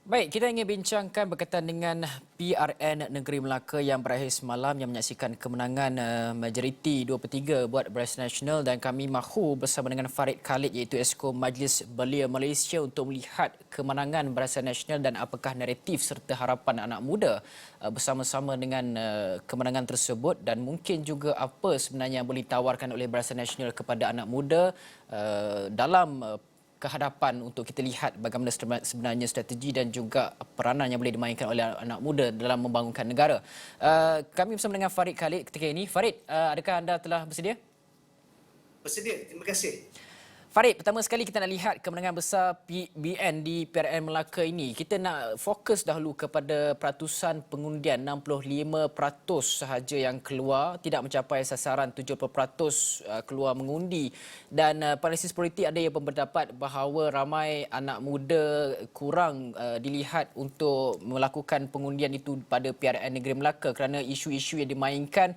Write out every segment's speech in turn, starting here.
Baik, kita ingin bincangkan berkaitan dengan PRN Negeri Melaka yang berakhir semalam yang menyaksikan kemenangan majoriti 2/3 buat Barisan Nasional, dan kami mahu bersama dengan Farid Khalid iaitu Esko Majlis Belia Malaysia untuk melihat kemenangan Barisan Nasional dan apakah naratif serta harapan anak muda bersama-sama dengan kemenangan tersebut, dan mungkin juga apa sebenarnya yang boleh ditawarkan oleh Barisan Nasional kepada anak muda dalam kehadapan untuk kita lihat bagaimana sebenarnya strategi dan juga peranan yang boleh dimainkan oleh anak muda dalam membangunkan negara. Kami bersama dengan Farid Khalid ketika ini. Farid, adakah anda telah bersedia? Bersedia, terima kasih. Farid, pertama sekali kita nak lihat kemenangan besar PBN di PRN Melaka ini. Kita nak fokus dahulu kepada peratusan pengundian. 65% sahaja yang keluar, tidak mencapai sasaran 70% keluar mengundi. Dan analisis politik ada yang berpendapat bahawa ramai anak muda kurang dilihat untuk melakukan pengundian itu pada PRN Negeri Melaka kerana isu-isu yang dimainkan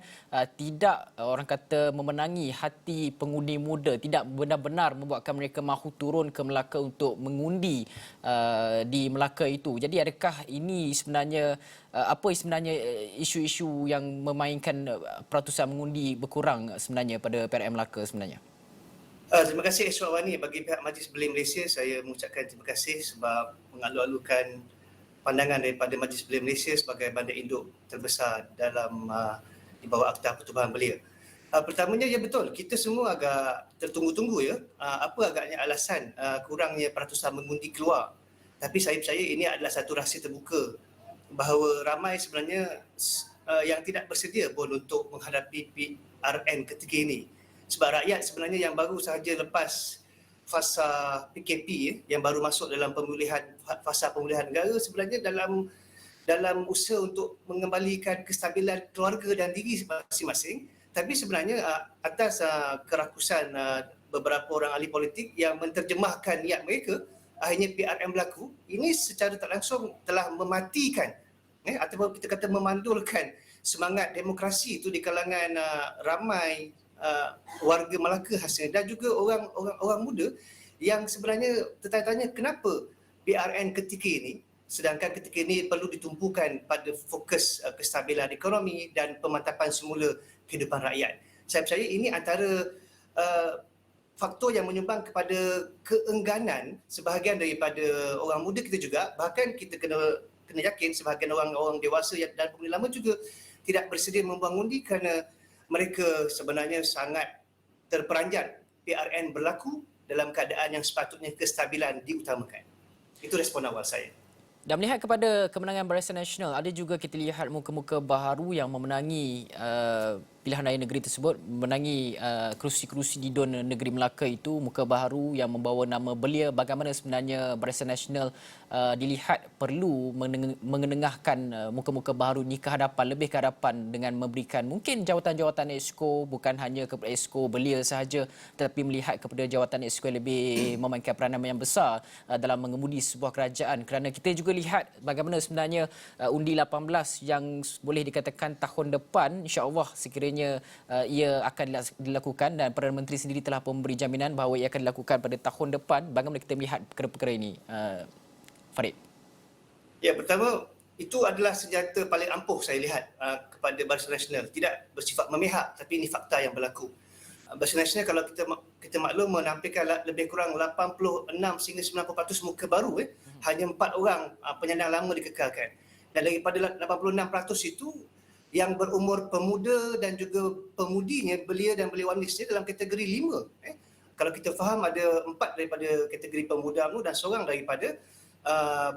tidak orang kata memenangi hati pengundi muda, tidak benar-benar membuatkan mereka mahu turun ke Melaka untuk mengundi di Melaka itu. Jadi adakah ini sebenarnya apa sebenarnya isu-isu yang memainkan peratusan mengundi berkurang sebenarnya pada PRN Melaka sebenarnya? Terima kasih Eswar Wani. Bagi pihak Majlis Belia Malaysia, saya mengucapkan terima kasih sebab mengalu-alukan pandangan daripada Majlis Belia Malaysia sebagai bandar induk terbesar dalam di bawah Akta Pertubuhan Belia. Pertamanya, ya betul, kita semua agak tertunggu-tunggu ya. Apa agaknya alasan kurangnya peratusan mengundi keluar. Tapi saya percaya ini adalah satu rahsia terbuka bahawa ramai sebenarnya yang tidak bersedia pun untuk menghadapi PRN ketiga ini. Sebab rakyat sebenarnya yang baru sahaja lepas fasa PKP yang baru masuk dalam fasa pemulihan negara, sebenarnya dalam usaha untuk mengembalikan kestabilan keluarga dan diri masing-masing. Tapi sebenarnya atas kerakusan beberapa orang ahli politik yang menterjemahkan niat mereka, akhirnya PRN berlaku. Ini secara tak langsung telah mematikan ataupun kita kata memandulkan semangat demokrasi itu di kalangan ramai warga Melaka khasnya, dan juga orang muda yang sebenarnya tertanya-tanya kenapa PRN ketika ini, sedangkan ketika ini perlu ditumpukan pada fokus kestabilan ekonomi dan pemantapan semula kehidupan rakyat. Saya percaya ini antara faktor yang menyumbang kepada keengganan sebahagian daripada orang muda kita juga. Bahkan kita kena yakin sebahagian orang dewasa dan pengguna lama juga tidak bersedia membuang undi kerana mereka sebenarnya sangat terperanjat PRN berlaku dalam keadaan yang sepatutnya kestabilan diutamakan. Itu respon awal saya. Dan melihat kepada kemenangan Barisan Nasional, ada juga kita lihat muka-muka baharu yang memenangi pilihan raya negeri tersebut, memenangi kerusi-kerusi di DUN Negeri Melaka itu, muka baharu yang membawa nama belia. Bagaimana sebenarnya Barisan Nasional dilihat perlu mengenengahkan muka-muka baharu ini ke hadapan, lebih ke hadapan dengan memberikan mungkin jawatan-jawatan Exco, bukan hanya kepada Exco belia sahaja, tetapi melihat kepada jawatan Exco yang lebih memainkan peranan yang besar dalam mengemudi sebuah kerajaan, kerana kita juga lihat bagaimana sebenarnya undi 18 yang boleh dikatakan tahun depan insya-Allah sekiranya ia akan dilakukan, dan Perdana Menteri sendiri telah memberi jaminan bahawa ia akan dilakukan pada tahun depan. Bagaimana kita melihat perkara-perkara ini, Farid? Ya, pertama, itu adalah senjata paling ampuh saya lihat kepada Barisan Nasional. Tidak bersifat memihak, tapi ini fakta yang berlaku. Barisan Nasional kalau kita maklum menampilkan lebih kurang 86 sehingga 90% muka baru, hanya 4 orang penyandang lama dikekalkan. Dan daripada 86% itu yang berumur pemuda dan juga pemudinya, belia dan belia wanisnya dalam kategori 5. Kalau kita faham ada 4 daripada kategori pemuda UMNO dan seorang daripada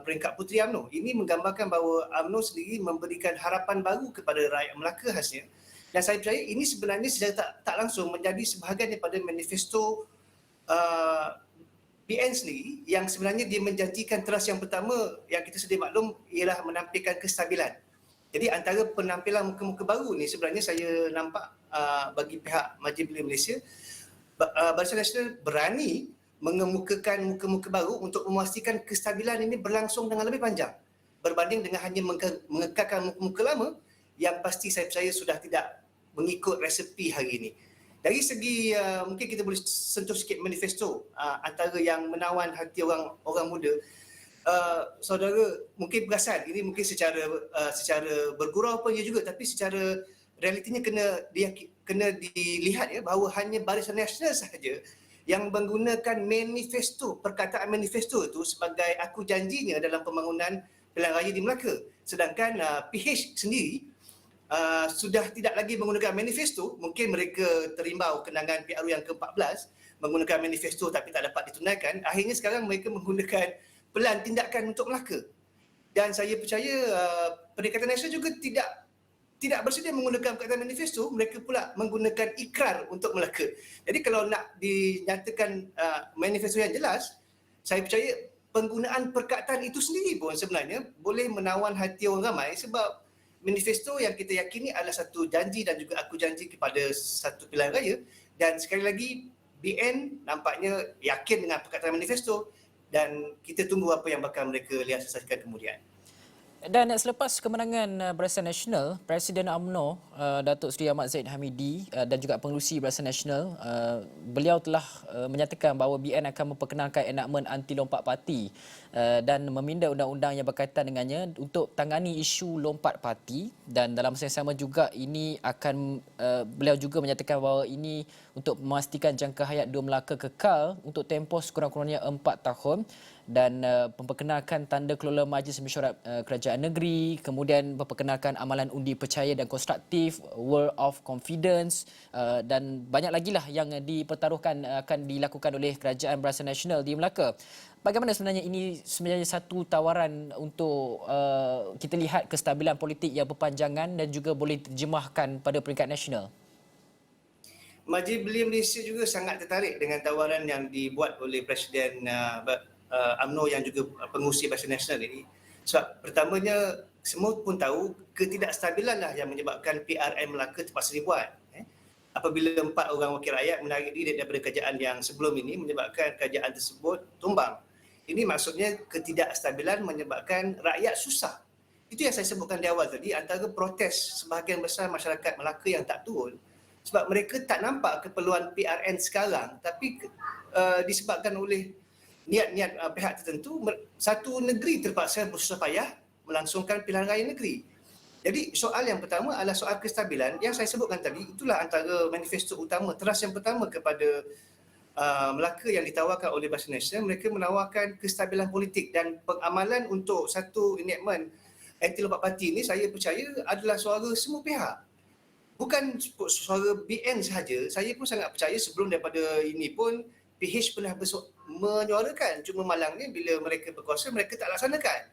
peringkat Puteri UMNO. Ini menggambarkan bahawa UMNO sendiri memberikan harapan baru kepada rakyat Melaka khasnya. Dan saya percaya ini sebenarnya secara tak langsung menjadi sebahagian daripada manifesto PN sendiri, yang sebenarnya dia menjanjikan teras yang pertama yang kita sedia maklum ialah menampilkan kestabilan. Jadi antara penampilan muka-muka baru ni sebenarnya saya nampak bagi pihak Majlis Belia Malaysia, Barisan Nasional berani mengemukakan muka-muka baru untuk memastikan kestabilan ini berlangsung dengan lebih panjang berbanding dengan hanya mengekalkan muka-muka lama yang pasti saya percaya sudah tidak mengikut resepi hari ini. Dari segi mungkin kita boleh sentuh sikit manifesto antara yang menawan hati orang muda. Saudara mungkin perasan ini mungkin secara bergurau pun ya juga, tapi secara realitinya kena dilihat ya bahawa hanya Barisan Nasional sahaja yang menggunakan perkataan manifesto itu sebagai aku janjinya dalam pembangunan pilihan raya di Melaka. Sedangkan PH sendiri sudah tidak lagi menggunakan manifesto, mungkin mereka terimbau kenangan PRU yang ke-14 menggunakan manifesto tapi tak dapat ditunaikan. Akhirnya sekarang mereka menggunakan pelan tindakan untuk Melaka. Dan saya percaya Perikatan Nasional juga tidak bersedia menggunakan perkataan manifesto, mereka pula menggunakan ikrar untuk Melaka. Jadi kalau nak dinyatakan manifesto yang jelas, saya percaya penggunaan perkataan itu sendiri pun sebenarnya boleh menawan hati orang ramai, sebab manifesto yang kita yakini adalah satu janji dan juga aku janji kepada satu pilihan raya. Dan sekali lagi, BN nampaknya yakin dengan perkataan manifesto dan kita tunggu apa yang bakal mereka realisasikan kemudian. Dan selepas kemenangan Barisan Nasional, Presiden UMNO Datuk Seri Ahmad Zahid Hamidi dan juga Pengerusi Barisan Nasional, beliau telah menyatakan bahawa BN akan memperkenalkan enakmen anti lompat parti dan meminda undang-undang yang berkaitan dengannya untuk tangani isu lompat parti. Dan dalam masa yang sama juga ini akan beliau juga menyatakan bahawa ini untuk memastikan jangka hayat Dua Melaka kekal untuk tempoh sekurang-kurangnya 4 tahun, dan memperkenalkan tanda kelola Majlis Mesyuarat Kerajaan Negeri, kemudian memperkenalkan amalan undi percaya dan konstruktif, Word of Confidence, dan banyak lagi lah yang dipertaruhkan akan dilakukan oleh Kerajaan Barisan Nasional di Melaka. Bagaimana sebenarnya ini satu tawaran untuk kita lihat kestabilan politik yang berpanjangan dan juga boleh diterjemahkan pada peringkat nasional? Majlis Belia Malaysia juga sangat tertarik dengan tawaran yang dibuat oleh Presiden UMNO yang juga pengurusi Barisan Nasional ini. Sebab pertamanya semua pun tahu ketidakstabilan lah yang menyebabkan PRN Melaka terpaksa dibuat. Apabila 4 orang wakil rakyat menarik diri daripada kerajaan yang sebelum ini menyebabkan kerajaan tersebut tumbang. Ini maksudnya ketidakstabilan menyebabkan rakyat susah. Itu yang saya sebutkan di awal tadi, antara protes sebahagian besar masyarakat Melaka yang tak turun sebab mereka tak nampak keperluan PRN sekarang, tapi disebabkan oleh niat-niat pihak tertentu, satu negeri terpaksa bersusah payah melangsungkan pilihan raya negeri. Jadi soal yang pertama adalah soal kestabilan yang saya sebutkan tadi. Itulah antara manifesto utama, teras yang pertama kepada Melaka yang ditawarkan oleh Barisan Nasional. Mereka menawarkan kestabilan politik dan pengamalan untuk satu enactment anti lompat parti ini, saya percaya adalah suara semua pihak. Bukan suara BN sahaja, saya pun sangat percaya sebelum daripada ini pun PH pernah menyuarakan, cuma malangnya bila mereka berkuasa mereka tak laksanakan.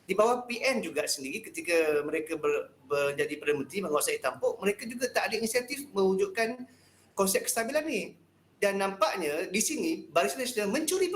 Di bawah PN juga sendiri ketika mereka menjadi Perdana Menteri menguasai tampuk, mereka juga tak ada inisiatif mewujudkan konsep kestabilan ni. Dan nampaknya di sini Barisan Nasional mencuri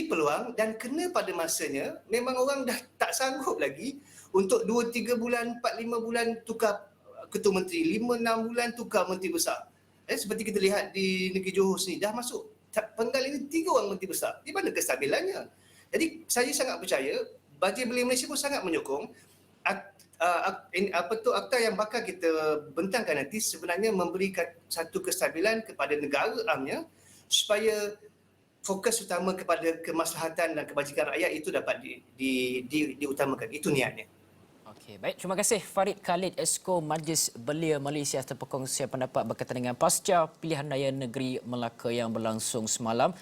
peluang dan kena pada masanya memang orang dah tak sanggup lagi untuk 2-3 bulan, 4-5 bulan tukar ketua menteri, 5-6 bulan tukar menteri besar. Seperti kita lihat di negeri Johor sini, dah masuk penggal ini 3 orang menteri besar. Di mana kestabilannya? Jadi saya sangat percaya Majlis Belia Malaysia pun sangat menyokong akta yang bakal kita bentangkan nanti sebenarnya memberikan satu kestabilan kepada negara amnya supaya fokus utama kepada kemaslahatan dan kebajikan rakyat itu dapat diutamakan. Itu niatnya. Okey, baik. Terima kasih Farid Khalid, Esko Majlis Belia Malaysia atas perkongsian pendapat berkaitan dengan pasca pilihan raya negeri Melaka yang berlangsung semalam.